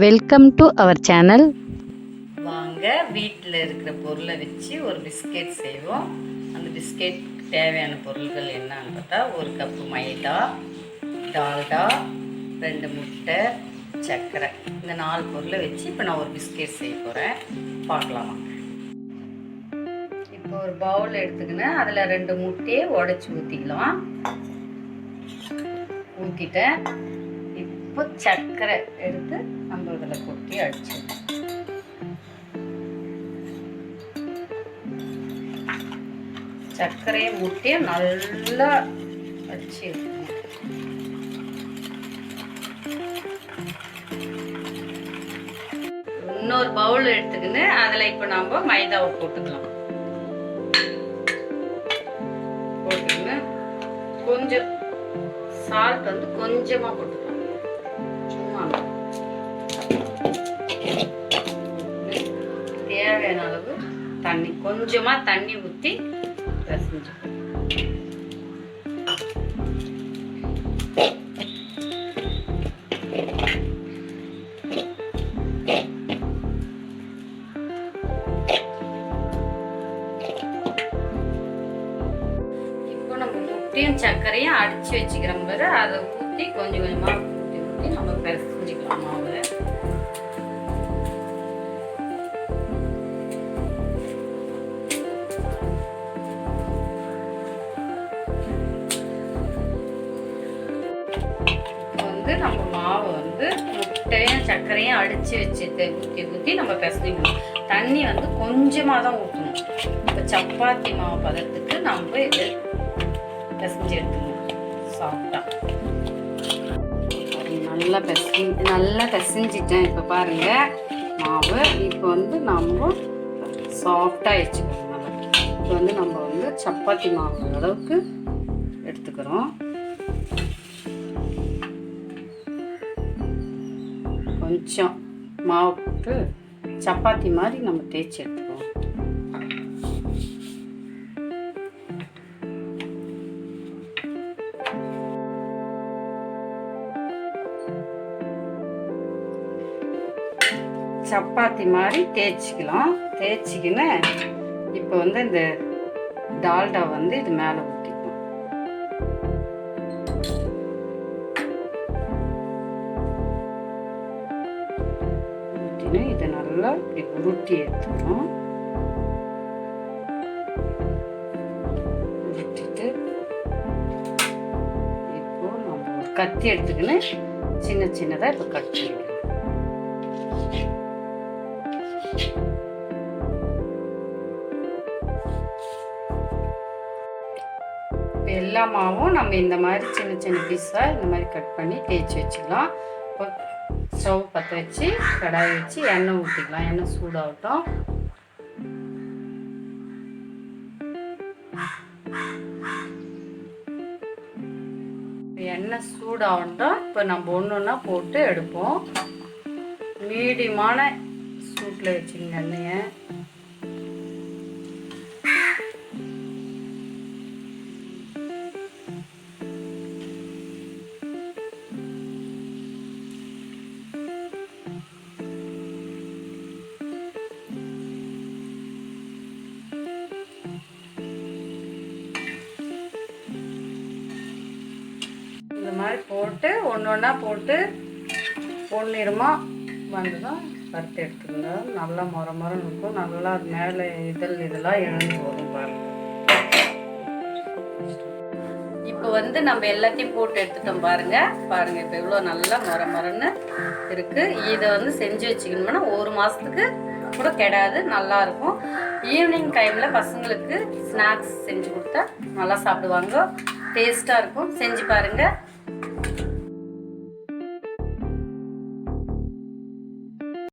Welcome to our channel. வாங்க வீட்டில் இருக்கிற பொருளை வச்சு ஒரு பிஸ்கெட் செய்வோம். அந்த பிஸ்கெட் தேவையான பொருட்கள் என்னன்னு பார்த்தா, ஒரு கப்பு மைதா, டால்டா, 2 முட்டை, சர்க்கரை, இந்த 4 பொருளை வச்சு இப்போ நான் ஒரு பிஸ்கெட் செய்ய போகிறேன். பார்க்கலாமா? இப்போ ஒரு பவுல் எடுத்துக்கினேன், அதில் 2 முட்டையை உடச்சி ஊற்றிக்கலாம். ஊற்றிட்டேன். இப்போ சர்க்கரை எடுத்து நம்ம இதில் கொட்டி அடிச்சிடலாம். சர்க்கரையை முட்டையை நல்லா அடிச்சு இன்னொரு பவுல் எடுத்துக்கின்னு அதில் இப்போ நம்ம மைதாவை போட்டுக்கலாம். போட்டுக்கின்னு கொஞ்சம் சால்ட் வந்து கொஞ்சமாக போட்டுக்கலாம். சும்மா தேவையான அளவு தண்ணி, கொஞ்சமாக தண்ணி ஊற்றி பிசைஞ்சு சர்க்கரையும் அடிச்சு வச்சுக்கிறோம் பாரு, அதை ஊற்றி கொஞ்சம் கொஞ்சமாக ஊற்றி நம்ம பிசைஞ்சிக்கலாம் மாவு. நம்ம மாவு வந்து முட்டையும் சர்க்கரையும் அடிச்சு வச்சு ஊற்றி நம்ம பிசைஞ்சிக்கணும். தண்ணி வந்து கொஞ்சமாக தான் ஊற்றணும். இப்போ சப்பாத்தி மாவு பதத்துக்கு நம்ம இது பிசைஞ்சு எடுத்துக்கணும். சாஃப்டாக நல்லா பிசைஞ்சிட்டேன். இப்போ பாருங்க மாவு இப்போ வந்து நம்ம சாஃப்டாக வச்சுக்கணும். நல்லா இப்போ வந்து நம்ம வந்து சப்பாத்தி மாவு அளவுக்கு எடுத்துக்கிறோம். கொஞ்சம் மாவு போட்டு சப்பாத்தி மாதிரி நம்ம தேய்ச்சி எடுத்துக்குவோம். சப்பாத்தி மாதிரி தேய்ச்சிக்கலாம். தேய்ச்சிக்கின்னு இப்போ வந்து இந்த டால்டா வந்து இது மேலே ஊற்றிக்கும். ஊற்றின்னு இதை நல்லா இப்படி உருட்டி எடுத்துக்கணும். உருட்டிட்டு இப்போ நம்ம ஒரு கத்தி எடுத்துக்கின்னு சின்ன சின்னதாக இப்போ கட் பண்ணிக்கலாம். எல்லா மாவும் நம்ம இந்த மாதிரி சின்ன சின்ன பீஸாக இந்த மாதிரி கட் பண்ணி தேய்ச்சி வச்சுக்கலாம். இப்போ ஸ்டவ் பற்ற வச்சு கடாய் வச்சு எண்ணெய் ஊற்றிக்கலாம். எண்ணெய் சூடாகட்டும். எண்ணெய் சூடாகட்டும். இப்போ நம்ம ஒன்று ஒன்றா போட்டு எடுப்போம். மீடியமான சூட்டில் வச்சுங்க எண்ணெயை. இந்த மாதிரி போட்டு ஒன்று ஒன்றா போட்டு பொன்னிறமாக வந்ததும் வறுத்து எடுத்துக்கோங்க. நல்லா மொரம் இருக்கும். நல்லா மேலே இதெல்லாம் எழுந்து வரும் பாருங்க. இப்போ வந்து நம்ம எல்லாத்தையும் போட்டு எடுத்துட்டோம் பாருங்க. இப்போ இவ்வளோ நல்லா மொரன்னு இருக்கு. இதை வந்து செஞ்சு வச்சுக்கணும்னா 1 மாதத்துக்கு கூட கெடாது, நல்லா இருக்கும். ஈவினிங் டைமில் பசங்களுக்கு ஸ்நாக்ஸ் செஞ்சு கொடுத்தா நல்லா சாப்பிடுவாங்க. டேஸ்ட்டாக இருக்கும். செஞ்சு பாருங்கள்.